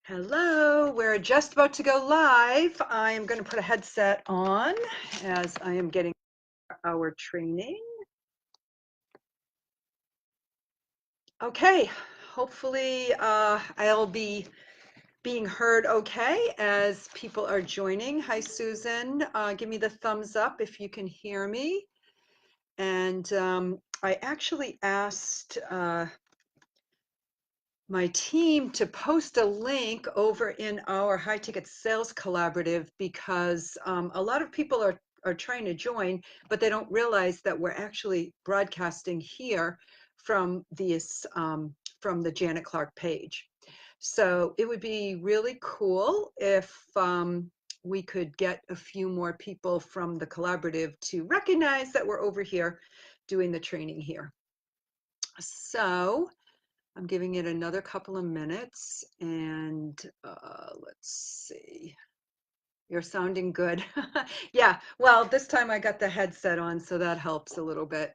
Hello, we're just about to go live. I am going to put a headset on as I am getting our training. Okay, hopefully I'll be being heard okay as people are joining. Hi, Susan. Give me the thumbs up if you can hear me. And I actually asked my team to post a link over in our high ticket sales collaborative because a lot of people are trying to join, but they don't realize that we're actually broadcasting here from this from the Janet Clark page. So it would be really cool if we could get a few more people from the collaborative to recognize that we're over here doing the training here. So I'm giving it another couple of minutes and let's see. You're sounding good. Yeah, well, this time I got the headset on, so that helps a little bit.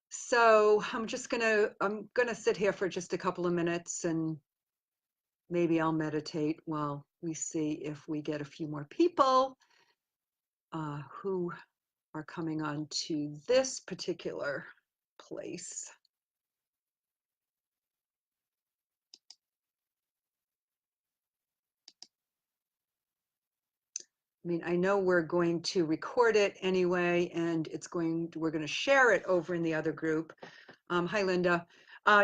So I'm gonna sit here for just a couple of minutes and maybe I'll meditate while we see if we get a few more people who are coming on to this particular place. I mean, I know we're going to record it anyway, and we're going to share it over in the other group. Hi, Linda.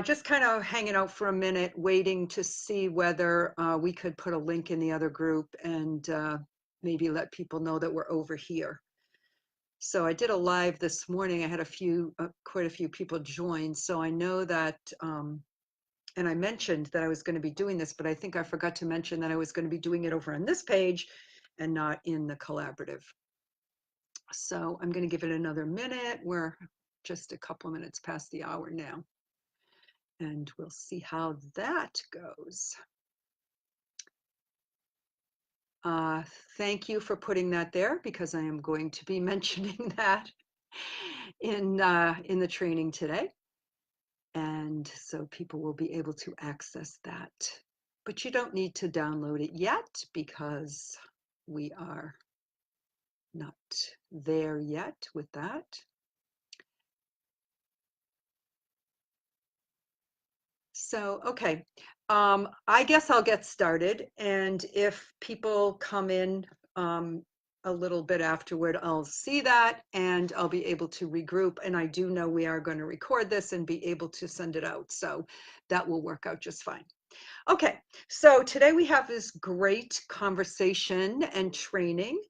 Just kind of hanging out for a minute, waiting to see whether we could put a link in the other group and maybe let people know that we're over here. So I did a live this morning. I had quite a few people join. So I know that, and I mentioned that I was going to be doing this, but I think I forgot to mention that I was going to be doing it over on this page and not in the collaborative. So I'm going to give it another minute. We're just a couple of minutes past the hour now. And we'll see how that goes. Thank you for putting that there because I am going to be mentioning that in the training today. And so people will be able to access that. But you don't need to download it yet because we are not there yet with that. So, okay, I guess I'll get started. And if people come in a little bit afterward, I'll see that and I'll be able to regroup. And I do know we are going to record this and be able to send it out. So that will work out just fine. Okay, so today we have this great conversation and training.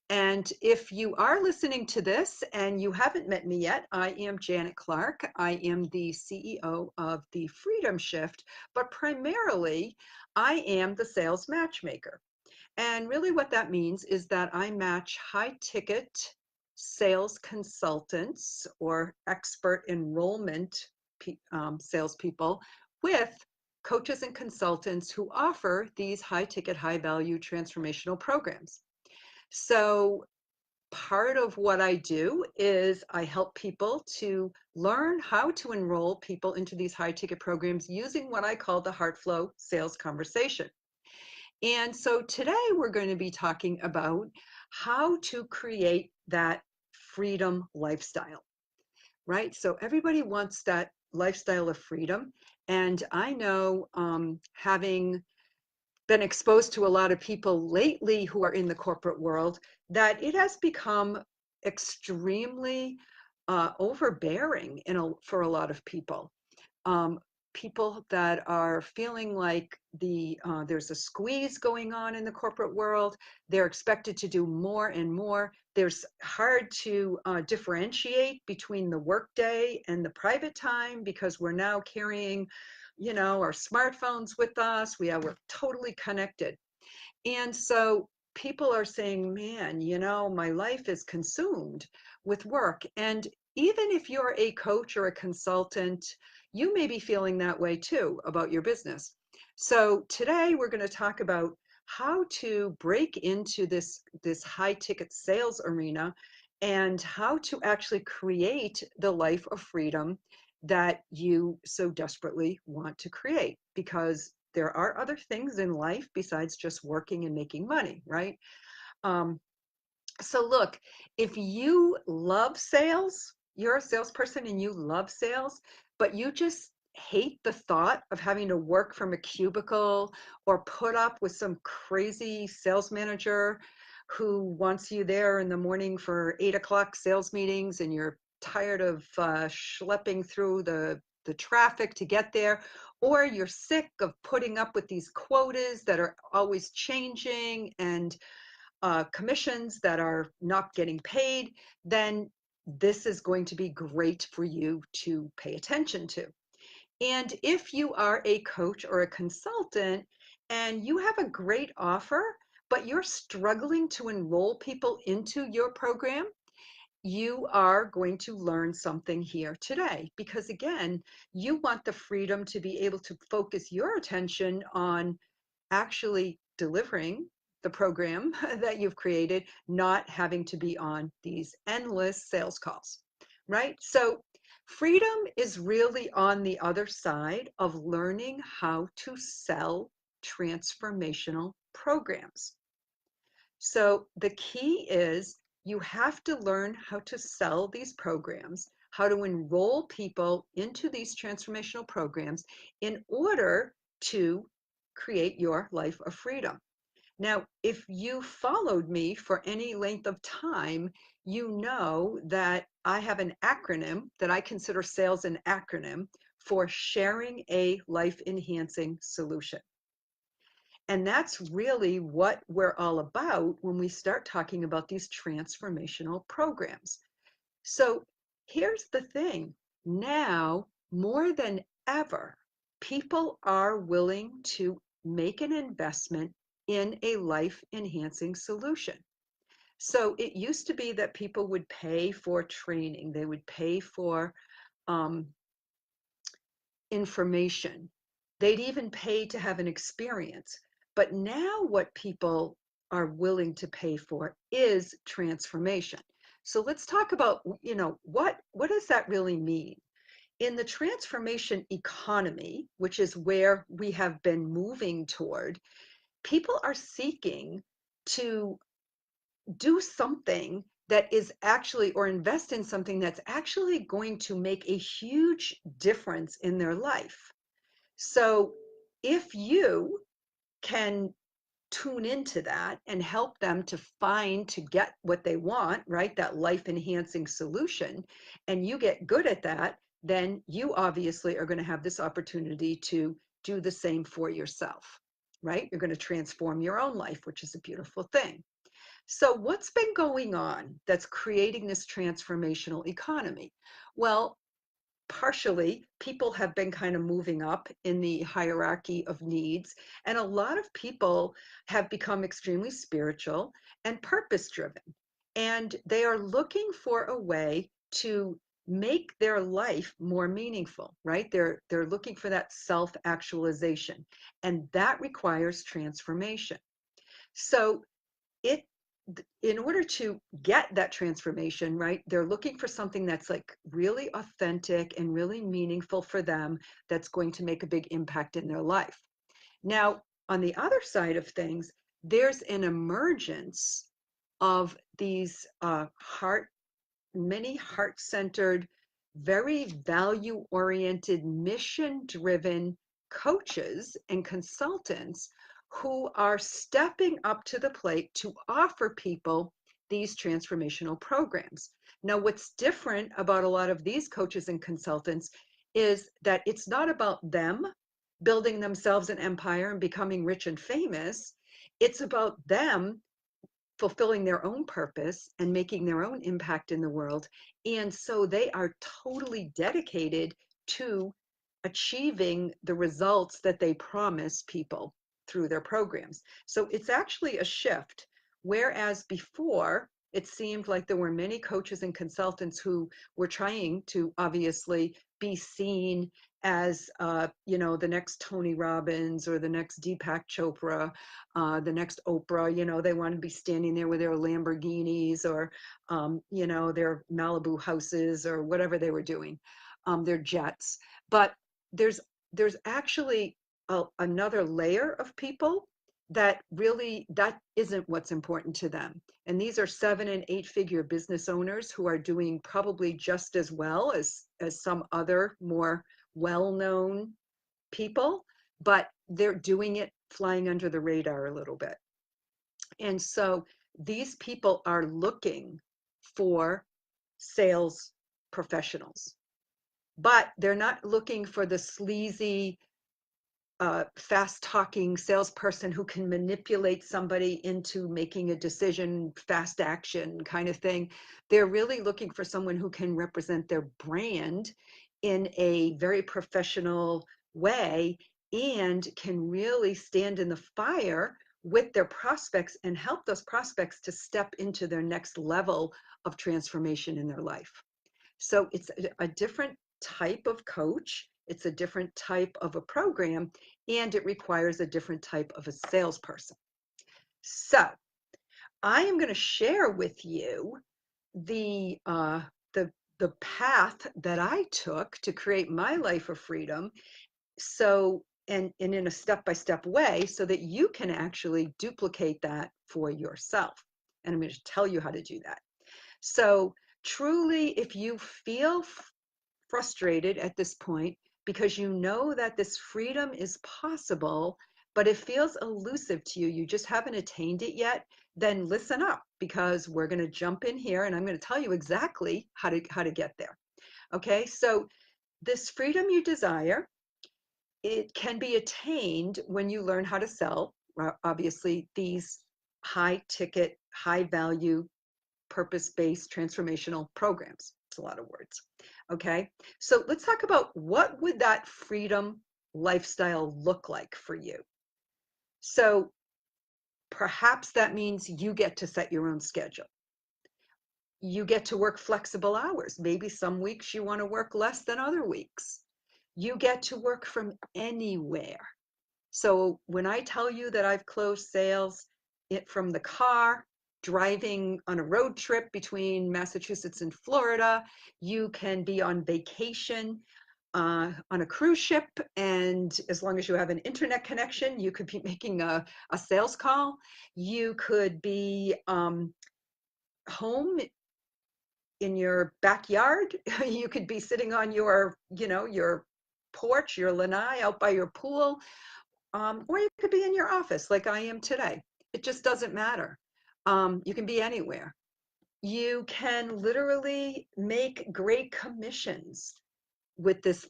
And if you are listening to this and you haven't met me yet, I am Janet Clark. I am the CEO of the Freedom Shift, but primarily I am the sales matchmaker. And really what that means is that I match high ticket sales consultants or expert enrollment salespeople with coaches and consultants who offer these high ticket, high value transformational programs. So part of what I do is I help people to learn how to enroll people into these high ticket programs using what I call the HeartFlow sales conversation. And so today we're going to be talking about how to create that freedom lifestyle, right? So everybody wants that lifestyle of freedom. And I know having been exposed to a lot of people lately who are in the corporate world that it has become extremely overbearing for a lot of people. People that are feeling like there's a squeeze going on in the corporate world. They're expected to do more and more. There's hard to differentiate between the workday and the private time because we're now carrying, our smartphones with us. We're totally connected. And so people are saying, man, my life is consumed with work. And even if you're a coach or a consultant, you may be feeling that way too about your business. So today we're going to talk about how to break into this high ticket sales arena and how to actually create the life of freedom that you so desperately want to create, because there are other things in life besides just working and making money, right? Um, so look, if you love sales, you're a salesperson and you love sales, but you just hate the thought of having to work from a cubicle or put up with some crazy sales manager who wants you there in the morning for 8 o'clock sales meetings, and you're tired of schlepping through the traffic to get there, or you're sick of putting up with these quotas that are always changing, and commissions that are not getting paid, then this is going to be great for you to pay attention to. And if you are a coach or a consultant and you have a great offer, but you're struggling to enroll people into your program, you are going to learn something here today. Because again, you want the freedom to be able to focus your attention on actually delivering the program that you've created, not having to be on these endless sales calls, right? So freedom is really on the other side of learning how to sell transformational programs. So the key is you have to learn how to sell these programs, how to enroll people into these transformational programs in order to create your life of freedom. Now, if you followed me for any length of time, you know that I have an acronym that I consider sales an acronym for sharing a life enhancing solution. And that's really what we're all about when we start talking about these transformational programs. So here's the thing. Now, more than ever, people are willing to make an investment in a life enhancing solution. So it used to be that people would pay for training, they would pay for um, information. They'd even pay to have an experience. But now what people are willing to pay for is transformation. So let's talk about, what does that really mean? In the transformation economy, which is where we have been moving toward, people are seeking to do something that is actually, or invest in something that's actually going to make a huge difference in their life. So if you can tune into that and help them to get what they want, right? That life enhancing solution, and you get good at that, then you obviously are going to have this opportunity to do the same for yourself, right? You're going to transform your own life, which is a beautiful thing. So, what's been going on that's creating this transformational economy? Well, partially, people have been kind of moving up in the hierarchy of needs, and a lot of people have become extremely spiritual and purpose driven. And they are looking for a way to make their life more meaningful, right? They're looking for that self actualization, and that requires transformation. So it in order to get that transformation, right, they're looking for something that's like really authentic and really meaningful for them, that's going to make a big impact in their life. Now, on the other side of things, there's an emergence of these many heart-centered, very value-oriented, mission-driven coaches and consultants who are stepping up to the plate to offer people these transformational programs. Now, what's different about a lot of these coaches and consultants is that it's not about them building themselves an empire and becoming rich and famous. It's about them fulfilling their own purpose and making their own impact in the world. And so they are totally dedicated to achieving the results that they promise people through their programs. So it's actually a shift. Whereas before, it seemed like there were many coaches and consultants who were trying to obviously be seen as, the next Tony Robbins or the next Deepak Chopra, the next Oprah. They want to be standing there with their Lamborghinis or, their Malibu houses or whatever they were doing, their jets. But there's actually another layer of people that really, that isn't what's important to them. And these are 7 and 8 figure business owners who are doing probably just as well as some other more well-known people, but they're doing it flying under the radar a little bit. And so these people are looking for sales professionals, but they're not looking for the sleazy, fast talking salesperson who can manipulate somebody into making a decision, fast action kind of thing. They're really looking for someone who can represent their brand in a very professional way and can really stand in the fire with their prospects and help those prospects to step into their next level of transformation in their life. So it's a different type of coach. It's a different type of a program, and it requires a different type of a salesperson. So I am going to share with you the the path that I took to create my life of freedom. So and in a step-by-step way so that you can actually duplicate that for yourself. And I'm going to tell you how to do that. So truly, if you feel frustrated at this point because you know that this freedom is possible, but it feels elusive to you, you just haven't attained it yet, then listen up because we're going to jump in here and I'm going to tell you exactly how to get there. Okay, so this freedom you desire, it can be attained when you learn how to sell, obviously, these high ticket, high value, purpose-based transformational programs. It's a lot of words. Okay, so let's talk about what would that freedom lifestyle look like for you. So perhaps that means you get to set your own schedule. You get to work flexible hours. Maybe some weeks you want to work less than other weeks. You get to work from anywhere. So when I tell you that I've closed sales from the car, driving on a road trip between Massachusetts and Florida, you can be on vacation on a cruise ship, and as long as you have an internet connection, you could be making a sales call. You could be home in your backyard. You could be sitting on your, your porch, your lanai out by your pool, or you could be in your office like I am today. It just doesn't matter. You can be anywhere. You can literally make great commissions with this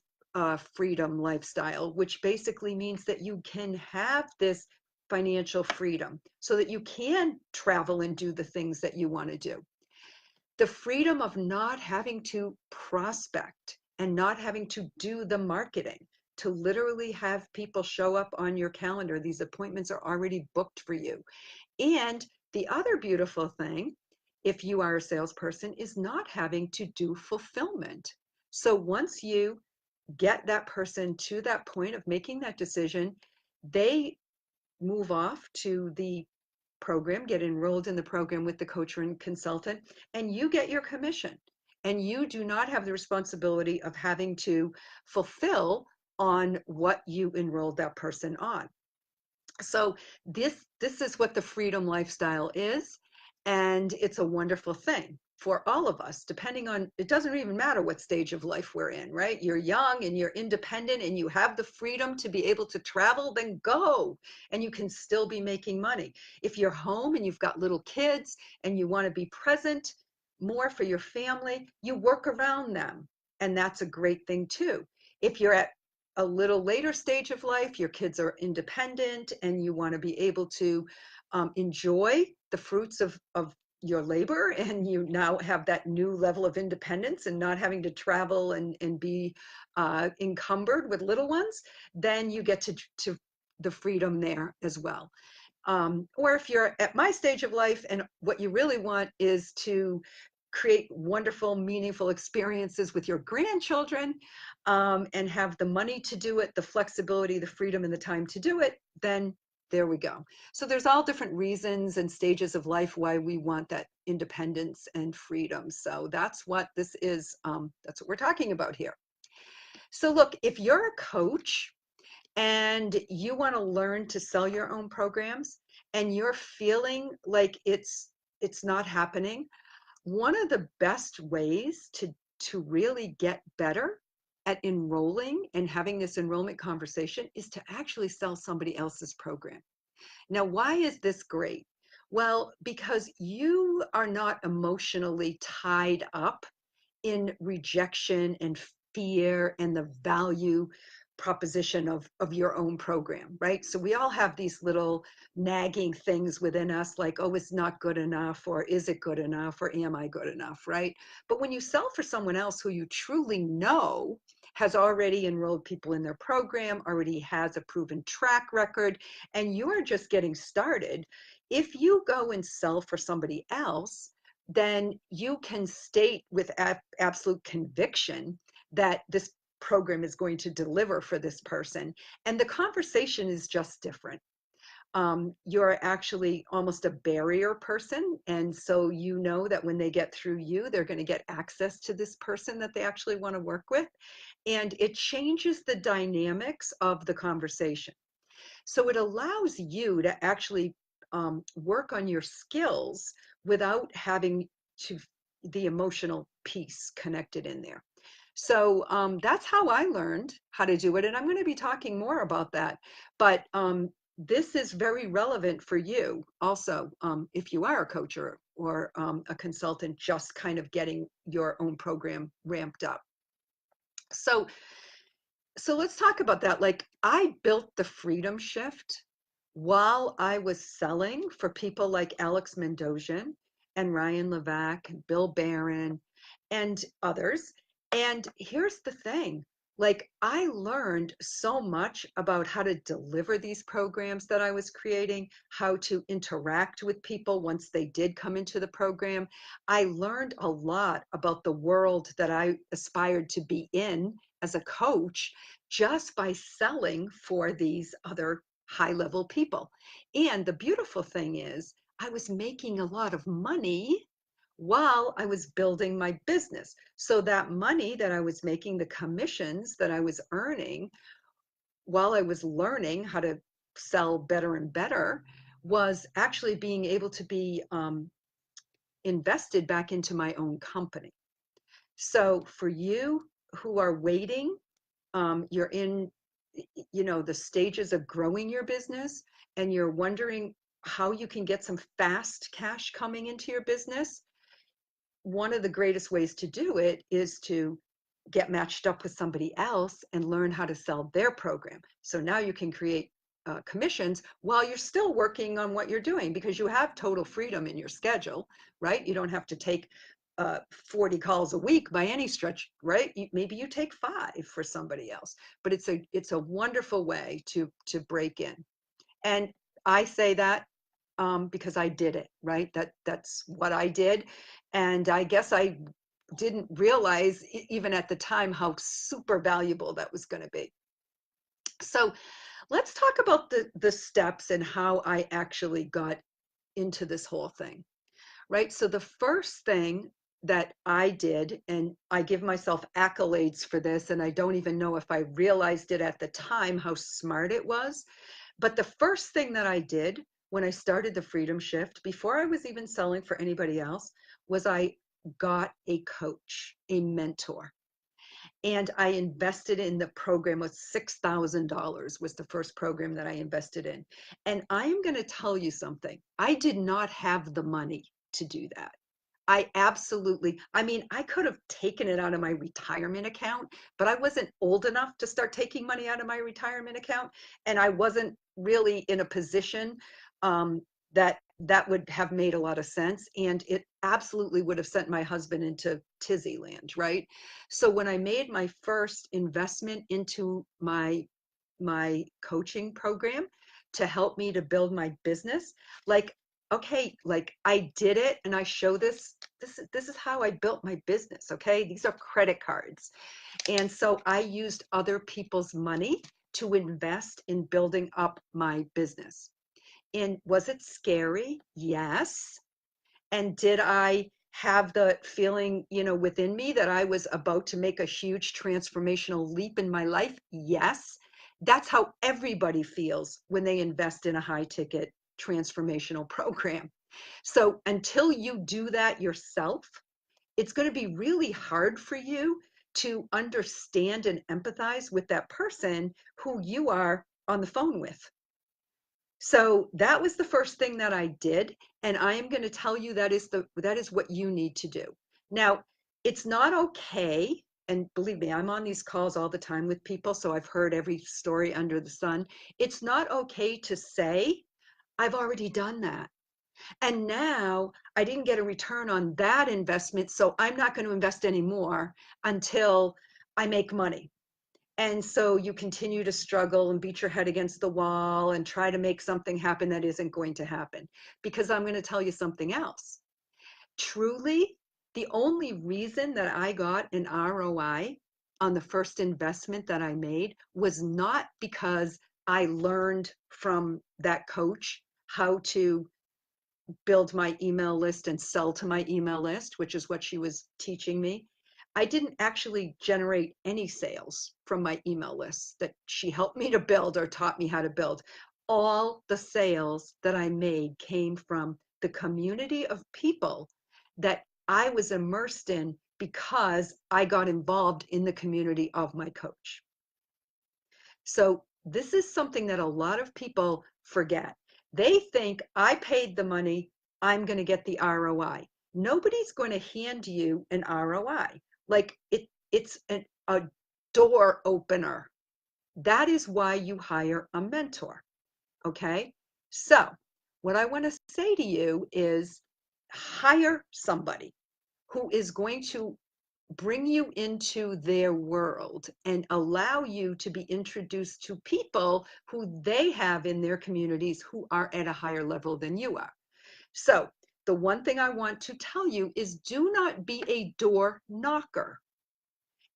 freedom lifestyle, which basically means that you can have this financial freedom so that you can travel and do the things that you want to do. The freedom of not having to prospect and not having to do the marketing, to literally have people show up on your calendar. These appointments are already booked for you. And the other beautiful thing, if you are a salesperson, is not having to do fulfillment. So once you get that person to that point of making that decision, they move off to the program, get enrolled in the program with the coach or consultant, and you get your commission. And you do not have the responsibility of having to fulfill on what you enrolled that person on. So this is what the freedom lifestyle is, and it's a wonderful thing for all of us, depending on, it doesn't even matter what stage of life we're in, right? You're young and you're independent and you have the freedom to be able to travel, then go, and you can still be making money. If you're home and you've got little kids and you want to be present more for your family, you work around them, and that's a great thing too. If you're at a little later stage of life, your kids are independent and you want to be able to enjoy the fruits of your labor, and you now have that new level of independence and not having to travel and be encumbered with little ones, then you get to the freedom there as well. Or if you're at my stage of life and what you really want is to create wonderful, meaningful experiences with your grandchildren, and have the money to do it, the flexibility, the freedom, and the time to do it, then there we go. So there's all different reasons and stages of life why we want that independence and freedom. So that's what this is. That's what we're talking about here. So look, if you're a coach and you want to learn to sell your own programs and you're feeling like it's not happening, one of the best ways to really get better at enrolling and having this enrollment conversation is to actually sell somebody else's program. Now, why is this great? Well, because you are not emotionally tied up in rejection and fear and the value proposition of your own program, right? So we all have these little nagging things within us like, oh, it's not good enough, or is it good enough, or am I good enough, right? But when you sell for someone else who you truly know has already enrolled people in their program, already has a proven track record, and you're just getting started, if you go and sell for somebody else, then you can state with absolute conviction that this program is going to deliver for this person. And the conversation is just different. You're actually almost a barrier person. And so you know that when they get through you, they're going to get access to this person that they actually want to work with. And it changes the dynamics of the conversation. So it allows you to actually work on your skills without having to the emotional piece connected in there. So that's how I learned how to do it. And I'm going to be talking more about that. But this is very relevant for you also, if you are a coach or a consultant, just kind of getting your own program ramped up. So so let's talk about that. Like, I built the Freedom Shift while I was selling for people like Alex Mandossian and Ryan Levac and Bill Barron and others. And here's the thing, like, I learned so much about how to deliver these programs that I was creating, how to interact with people once they did come into the program. I learned a lot about the world that I aspired to be in as a coach just by selling for these other high level people. And the beautiful thing is, I was making a lot of money while I was building my business. So that money that I was making, the commissions that I was earning while I was learning how to sell better and better, was actually being able to be invested back into my own company. So for you who are waiting, you're in, the stages of growing your business, and you're wondering how you can get some fast cash coming into your business. One of the greatest ways to do it is to get matched up with somebody else and learn how to sell their program. So now you can create commissions while you're still working on what you're doing, because you have total freedom in your schedule, right? You don't have to take 40 calls a week by any stretch, right? Maybe you take 5 for somebody else, but it's a wonderful way to break in. And I say that because I did it, right? That's what I did. And I guess I didn't realize even at the time how super valuable that was going to be. So let's talk about the steps and how I actually got into this whole thing, right? So the first thing that I did, and I give myself accolades for this, and I don't even know if I realized it at the time how smart it was, but the first thing that I did when I started the Freedom Shift, before I was even selling for anybody else, was I got a coach, a mentor. And I invested in the program with $6,000 was the first program that I invested in. And I'm going to tell you something. I did not have the money to do that. I mean, I could have taken it out of my retirement account, but I wasn't old enough to start taking money out of my retirement account. And I wasn't really in a position that would have made a lot of sense. And it absolutely would have sent my husband into tizzy land, right? So when I made my first investment into my coaching program to help me to build my business, like, okay, like, I did it, and I show this is how I built my business. Okay, these are credit cards. And so I used other people's money to invest in building up my business. And was it scary? Yes. And did I have the feeling, within me that I was about to make a huge transformational leap in my life? Yes. That's how everybody feels when they invest in a high ticket transformational program. So until you do that yourself, it's going to be really hard for you to understand and empathize with that person who you are on the phone with. So that was the first thing that I did, and I am going to tell you that is what you need to do. Now, it's not okay, and believe me, I'm on these calls all the time with people, so I've heard every story under the sun. It's not okay to say, I've already done that. And now I didn't get a return on that investment, so I'm not going to invest anymore until I make money. And so you continue to struggle and beat your head against the wall and try to make something happen that isn't going to happen. Because I'm going to tell you something else. Truly, the only reason that I got an ROI on the first investment that I made was not because I learned from that coach how to build my email list and sell to my email list, which is what she was teaching me. I didn't actually generate any sales from my email list that she helped me to build or taught me how to build. All the sales that I made came from the community of people that I was immersed in because I got involved in the community of my coach. So this is something that a lot of people forget. They think I paid the money, I'm going to get the ROI. Nobody's going to hand you an ROI. Like it's a door opener. That is why you hire a mentor. Okay. So what I want to say to you is hire somebody who is going to bring you into their world and allow you to be introduced to people who they have in their communities who are at a higher level than you are. So, the one thing I want to tell you is do not be a door knocker.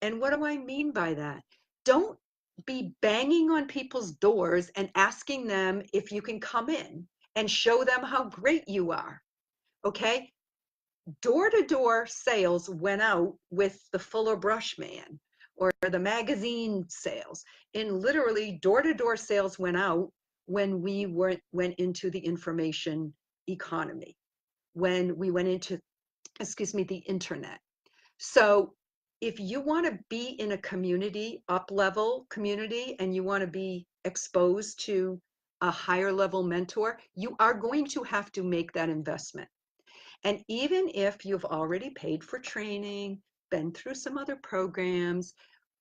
And what do I mean by that? Don't be banging on people's doors and asking them if you can come in and show them how great you are. Okay? Door-to-door sales went out with the Fuller Brush Man or the magazine sales. And literally door-to-door sales went out when we went into the information economy, when we went into, the internet. So if you want to be in a community, up-level community, and you want to be exposed to a higher level mentor, you are going to have to make that investment. And even if you've already paid for training, been through some other programs,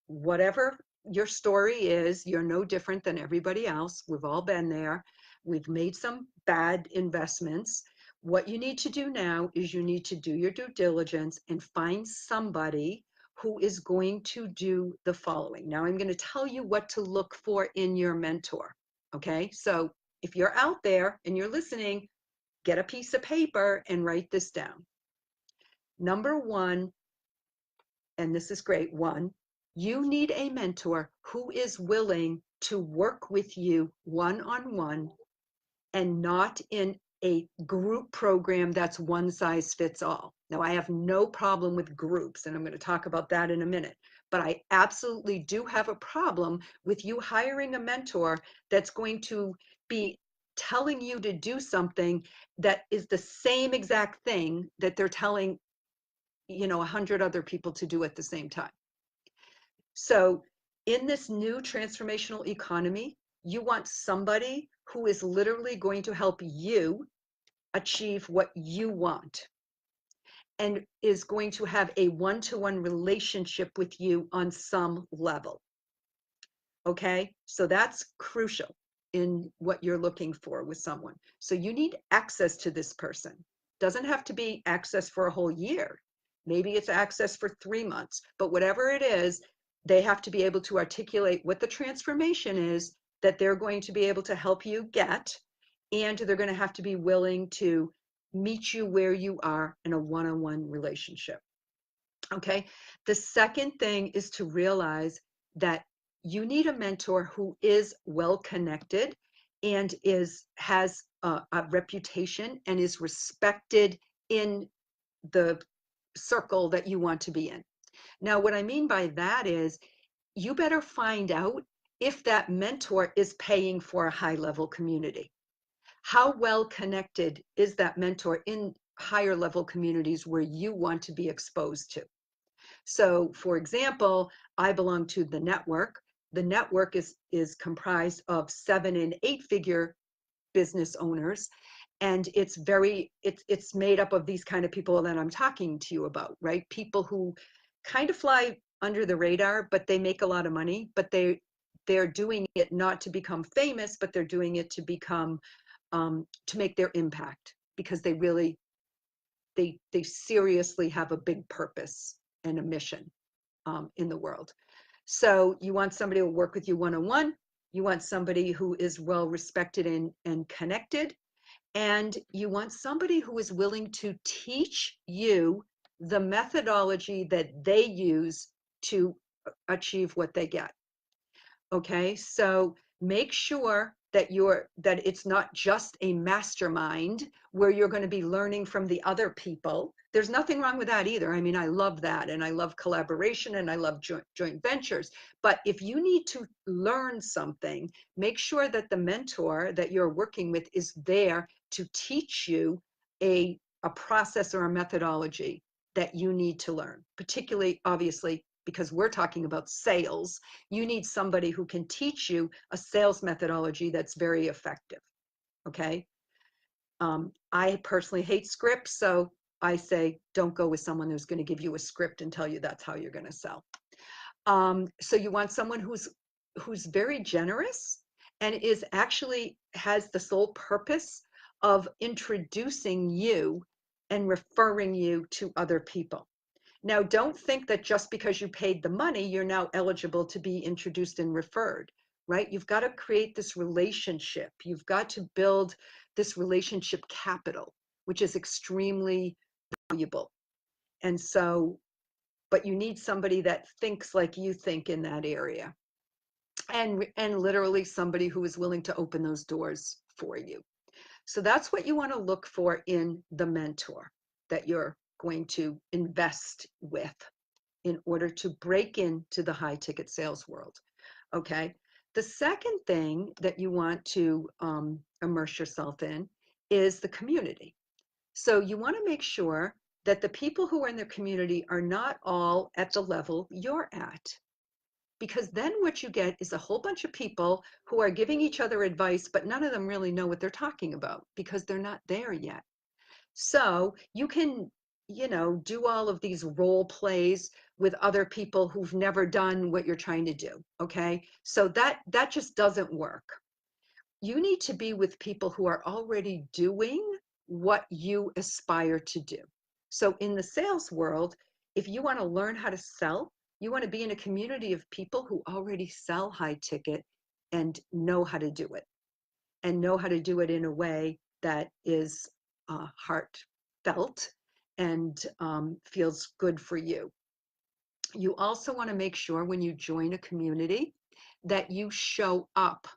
whatever your story is, you're no different than everybody else. We've all been there. We've made some bad investments. What you need to do now is you need to do your due diligence and find somebody who is going to do the following. Now, I'm going to tell you what to look for in your mentor. Okay. So if you're out there and you're listening, get a piece of paper and write this down. Number one, and this is great, one, you need a mentor who is willing to work with you one-on-one and not in a group program that's one size fits all. Now, I have no problem with groups, and I'm going to talk about that in a minute, but I absolutely do have a problem with you hiring a mentor that's going to be telling you to do something that is the same exact thing that they're telling 100 other people to do at the same time. So in this new transformational economy, you want somebody who is literally going to help you achieve what you want and is going to have a one-to-one relationship with you on some level. Okay, so that's crucial in what you're looking for with someone. So you need access to this person. Doesn't have to be access for a whole year. Maybe it's access for 3 months, but whatever it is, they have to be able to articulate what the transformation is that they're going to be able to help you get, and they're going to have to be willing to meet you where you are in a one-on-one relationship. Okay, the second thing is to realize that you need a mentor who is well connected and has a reputation and is respected in the circle that you want to be in. Now, what I mean by that is you better find out if that mentor is paying for a high level community. How well connected is that mentor in higher level communities where you want to be exposed to? So for example, I belong to the network. The network is comprised of 7 and 8 figure business owners, and it's made up of these kind of people that I'm talking to you about, right? People who kind of fly under the radar, but they make a lot of money, but they're doing it not to become famous, but they're doing it to become to make their impact, because they seriously have a big purpose and a mission in the world. So you want somebody to work with you one-on-one. You want somebody who is well respected and connected. And you want somebody who is willing to teach you the methodology that they use to achieve what they get. Okay, so make sure that it's not just a mastermind where you're going to be learning from the other people. There's nothing wrong with that either. I mean, I love that, and I love collaboration, and I love joint ventures. But if you need to learn something, make sure that the mentor that you're working with is there to teach you a process or a methodology that you need to learn, particularly, obviously, because we're talking about sales. You need somebody who can teach you a sales methodology that's very effective. Okay. I personally hate scripts, so I say don't go with someone who's going to give you a script and tell you that's how you're going to sell. So you want someone who's very generous and is actually has the sole purpose of introducing you and referring you to other people. Now, don't think that just because you paid the money, you're now eligible to be introduced and referred, right? You've got to create this relationship. You've got to build this relationship capital, which is extremely valuable. And so, but you need somebody that thinks like you think in that area. And literally somebody who is willing to open those doors for you. So that's what you want to look for in the mentor that you're going to invest with in order to break into the high ticket sales world. Okay. The second thing that you want to immerse yourself in is the community. So you want to make sure that the people who are in the community are not all at the level you're at. Because then what you get is a whole bunch of people who are giving each other advice, but none of them really know what they're talking about because they're not there yet. So you can, do all of these role plays with other people who've never done what you're trying to do. Okay. So that just doesn't work. You need to be with people who are already doing what you aspire to do. So in the sales world, if you want to learn how to sell, you want to be in a community of people who already sell high ticket and know how to do it, and know how to do it in a way that is heartfelt and feels good for you. You also want to make sure when you join a community that you show up.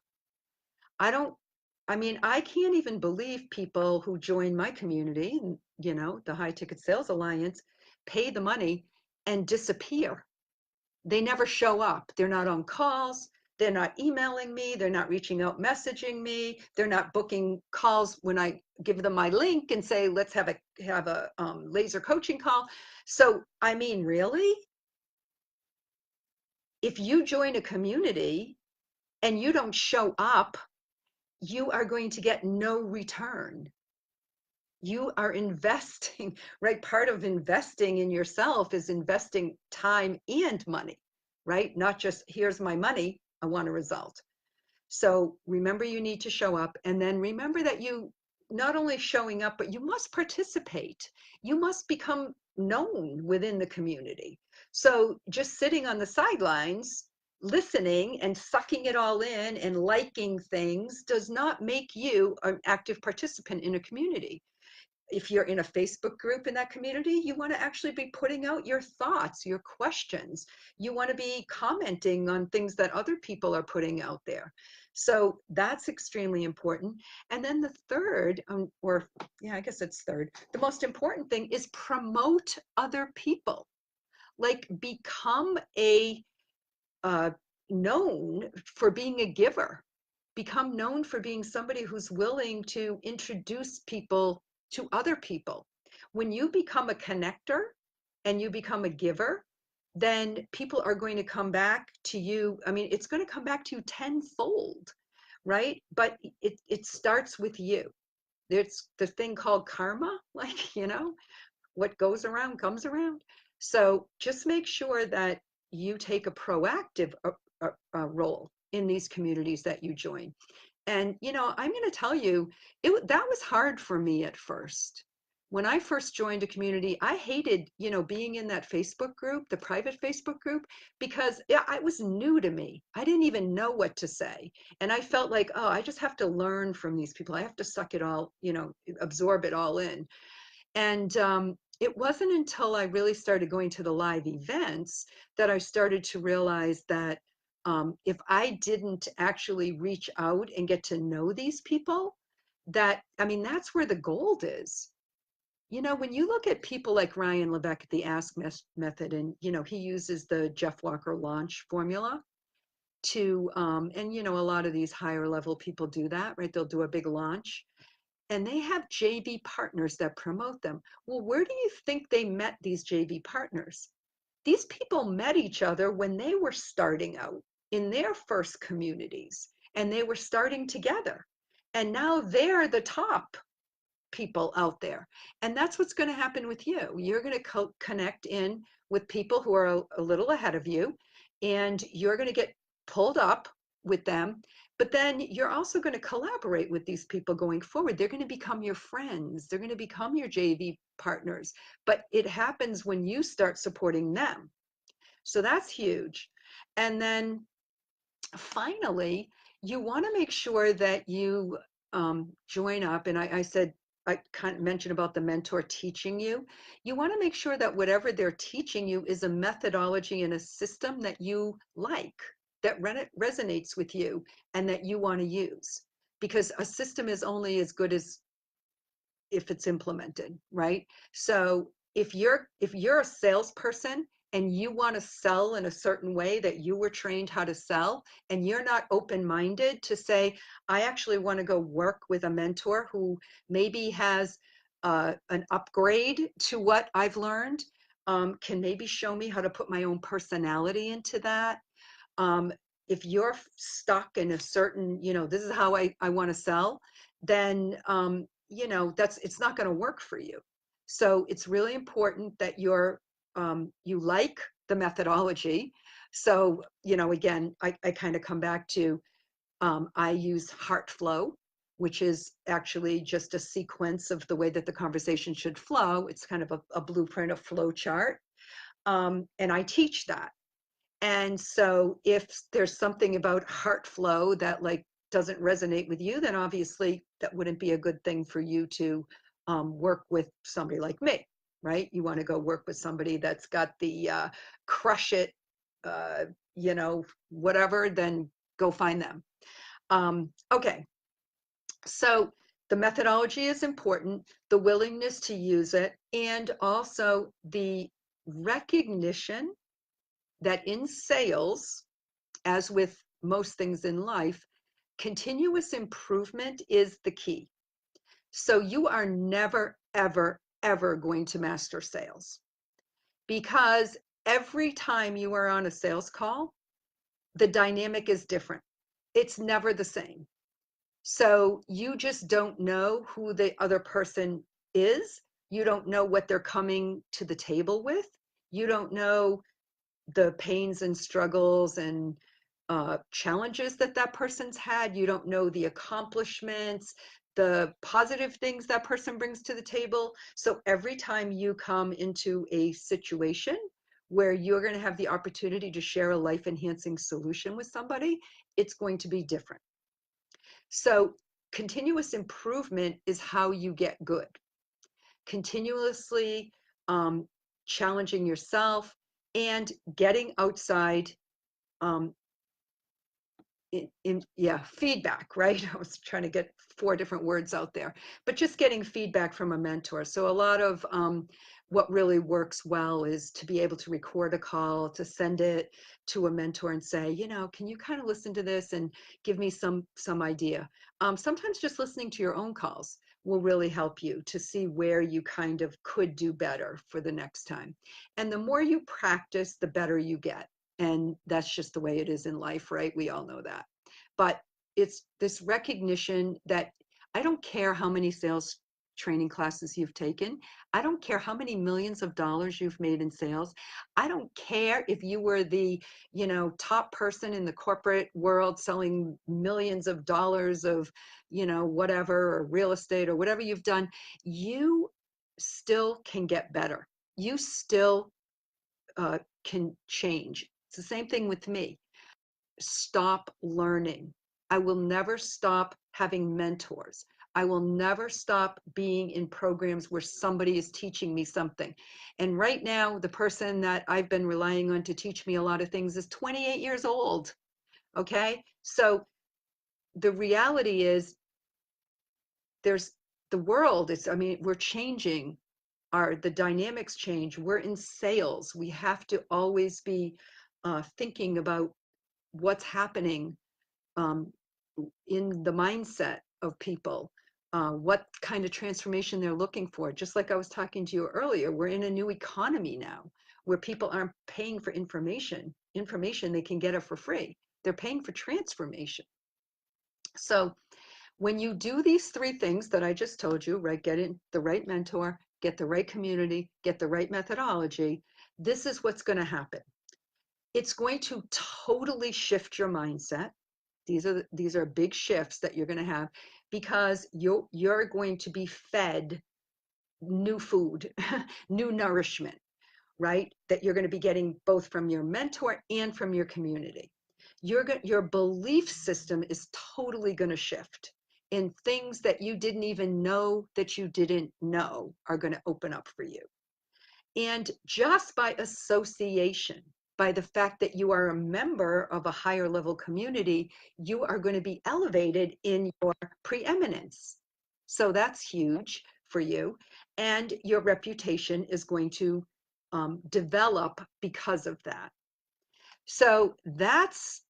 I can't even believe people who join my community, the High Ticket Sales Alliance, pay the money and disappear. They never show up. They're not on calls. They're not emailing me. They're not reaching out, messaging me. They're not booking calls when I give them my link and say, let's have a laser coaching call. So, really? If you join a community and you don't show up, you are going to get no return. You are investing, right? Part of investing in yourself is investing time and money, right? Not just here's my money, I want a result. So remember, you need to show up, and then remember that you not only showing up, but you must participate. You must become known within the community. So just sitting on the sidelines, listening and sucking it all in and liking things does not make you an active participant in a community. If you're in a Facebook group in that community, you want to actually be putting out your thoughts, your questions. You want to be commenting on things that other people are putting out there. So that's extremely important. And then the third, I guess it's third, the most important thing is promote other people. Like become a known for being a giver. Become known for being somebody who's willing to introduce people to other people. When you become a connector and you become a giver, then people are going to come back to you. I mean, it's going to come back to you tenfold, right? But it starts with you. There's the thing called karma, like, what goes around comes around. So just make sure that you take a proactive role in these communities that you join. And, I'm going to tell you, that was hard for me at first. When I first joined a community, I hated, being in that Facebook group, the private Facebook group, because it was new to me. I didn't even know what to say. And I felt like, oh, I just have to learn from these people. I have to suck it all, absorb it all in. And it wasn't until I really started going to the live events that I started to realize that if I didn't actually reach out and get to know these people, I mean, that's where the gold is. When you look at people like Ryan Levesque at the Ask Method, and, he uses the Jeff Walker launch formula and, a lot of these higher level people do that, right? They'll do a big launch and they have JV partners that promote them. Well, where do you think they met these JV partners? These people met each other when they were starting out in their first communities and they were starting together. And now they're the top people out there. And that's what's going to happen with you. You're going to connect in with people who are a little ahead of you, and you're going to get pulled up with them. But then you're also going to collaborate with these people going forward. They're going to become your friends. They're going to become your JV partners. But it happens when you start supporting them. So that's huge. And then finally, you want to make sure that you join up. And I said, I kind of mentioned about the mentor teaching you. You want to make sure that whatever they're teaching you is a methodology and a system that you like, that resonates with you, and that you want to use. Because a system is only as good as if it's implemented, right? So if you're a salesperson and you want to sell in a certain way that you were trained how to sell, and you're not open-minded to say, I actually want to go work with a mentor who maybe has an upgrade to what I've learned, can maybe show me how to put my own personality into that. Um, if you're stuck in a certain, this is how I want to sell, then it's not going to work for you. So it's really important that you like the methodology. So, again, I kind of come back to, I use HeartFlow, which is actually just a sequence of the way that the conversation should flow. It's kind of a blueprint, a flow chart. And I teach that. And so if there's something about HeartFlow that doesn't resonate with you, then obviously that wouldn't be a good thing for you to work with somebody like me, right? You want to go work with somebody that's got the crush it, uh, whatever, then go find them. Okay, so the methodology is important, the willingness to use it, and also the recognition that in sales, as with most things in life, continuous improvement is the key. So you are never, ever, ever going to master sales, because every time you are on a sales call, the dynamic is different. It's never the same. So you just don't know who the other person is. You don't know what they're coming to the table with. You don't know the pains and struggles and challenges that person's had. You don't know the accomplishments, the positive things that person brings to the table. So every time you come into a situation where you're going to have the opportunity to share a life enhancing solution with somebody, it's going to be different. So continuous improvement is how you get good. Continuously challenging yourself and getting outside feedback, right? I was trying to get 4 different words out there, but just getting feedback from a mentor. So a lot of what really works well is to be able to record a call, to send it to a mentor and say, can you kind of listen to this and give me some idea. Sometimes just listening to your own calls will really help you to see where you kind of could do better for the next time. And the more you practice, the better you get. And that's just the way it is in life, right? We all know that. But it's this recognition that I don't care how many sales training classes you've taken. I don't care how many millions of dollars you've made in sales. I don't care if you were the, top person in the corporate world selling millions of dollars of, whatever, or real estate or whatever you've done. You still can get better. You still can change. It's the same thing with me. Stop learning. I will never stop having mentors. I will never stop being in programs where somebody is teaching me something. And right now, the person that I've been relying on to teach me a lot of things is 28 years old. Okay. So the reality is there's the world is, we're changing. The dynamics change. We're in sales. We have to always be thinking about what's happening in the mindset of people, what kind of transformation they're looking for. Just like I was talking to you earlier, we're in a new economy now where people aren't paying for information. Information, they can get it for free. They're paying for transformation. So when you do these 3 things that I just told you, right, get in the right mentor, get the right community, get the right methodology, this is what's going to happen. It's going to totally shift your mindset. These are big shifts that you're going to have because you're going to be fed new food, new nourishment, right? That you're going to be getting both from your mentor and from your community. Your belief system is totally going to shift, and things that you didn't even know that you didn't know are going to open up for you. And just by association, by the fact that you are a member of a higher level community, you are going to be elevated in your preeminence. So that's huge for you. And your reputation is going to develop because of that. So that's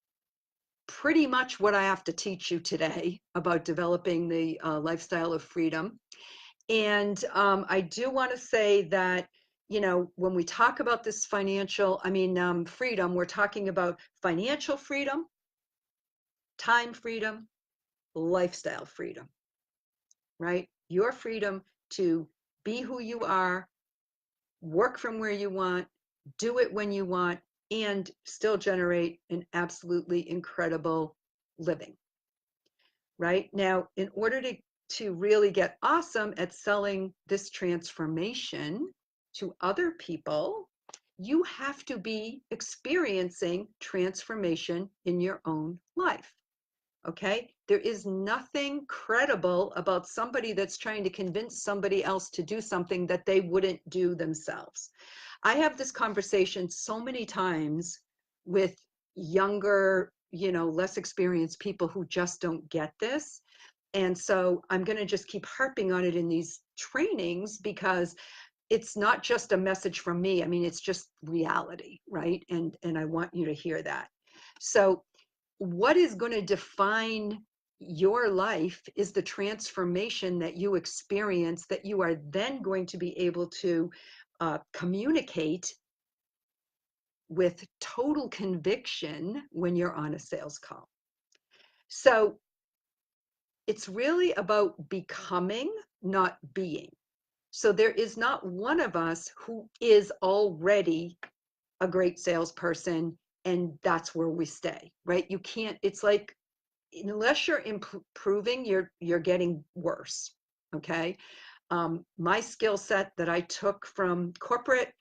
pretty much what I have to teach you today about developing the lifestyle of freedom. And I do want to say that, when we talk about this freedom, we're talking about financial freedom, time freedom, lifestyle freedom, right? Your freedom to be who you are, work from where you want, do it when you want, and still generate an absolutely incredible living, right? Now, in order to really get awesome at selling this transformation to other people, you have to be experiencing transformation in your own life. Okay? There is nothing credible about somebody that's trying to convince somebody else to do something that they wouldn't do themselves. I have this conversation so many times with younger, less experienced people who just don't get this. And so I'm going to just keep harping on it in these trainings because it's not just a message from me. It's just reality, right? And I want you to hear that. So what is going to define your life is the transformation that you experience that you are then going to be able to communicate with total conviction when you're on a sales call. So it's really about becoming, not being. So there is not one of us who is already a great salesperson and that's where we stay, right? You can't, it's like, unless you're improving, you're getting worse, okay? My skill set that I took from corporate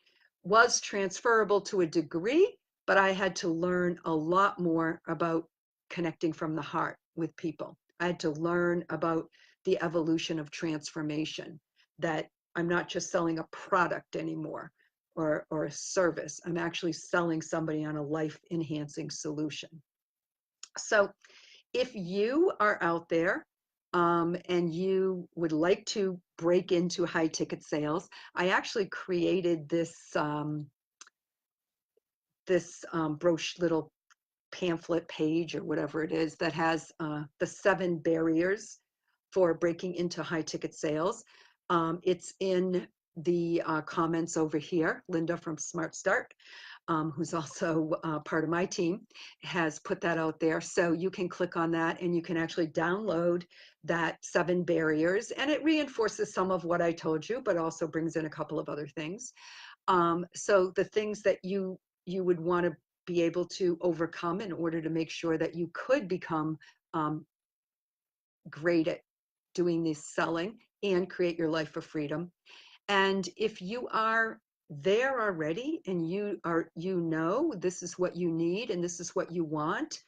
was transferable to a degree, but I had to learn a lot more about connecting from the heart with people. I had to learn about the evolution of transformation, that I'm not just selling a product anymore or a service. I'm actually selling somebody on a life enhancing solution. So if you are out there and you would like to break into high ticket sales, I actually created this brochure, little pamphlet page or whatever it is, that has the 7 barriers for breaking into high ticket sales. It's in the comments over here. Linda from Smart Start, who's also part of my team, has put that out there. So you can click on that and you can actually download that 7 barriers, and it reinforces some of what I told you, but also brings in a couple of other things. So the things that you would want to be able to overcome in order to make sure that you could become great at doing this selling and create your life of freedom. And if you are there already and you know this is what you need and this is what you want,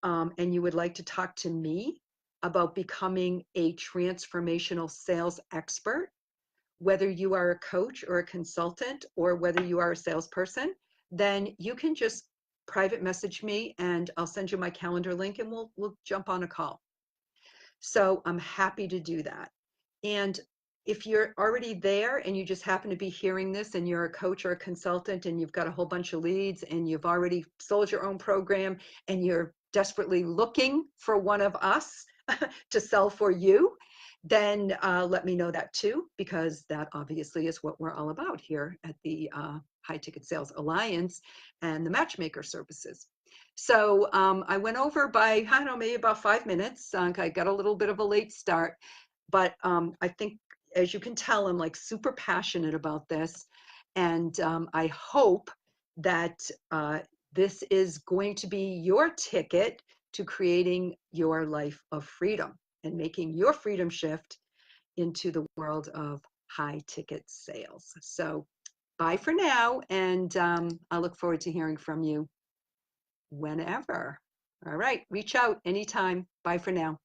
and you would like to talk to me about becoming a transformational sales expert, whether you are a coach or a consultant or whether you are a salesperson, then you can just private message me and I'll send you my calendar link and we'll jump on a call. So I'm happy to do that. And if you're already there and you just happen to be hearing this and you're a coach or a consultant and you've got a whole bunch of leads and you've already sold your own program and you're desperately looking for one of us to sell for you, then let me know that too, because that obviously is what we're all about here at the High Ticket Sales Alliance and the Matchmaker Services. So I went over by, I don't know, maybe about 5 minutes. I got a little bit of a late start, but I think, as you can tell, I'm like super passionate about this. And I hope that this is going to be your ticket to creating your life of freedom and making your freedom shift into the world of high ticket sales. So bye for now. And I look forward to hearing from you whenever. All right, reach out anytime. Bye for now.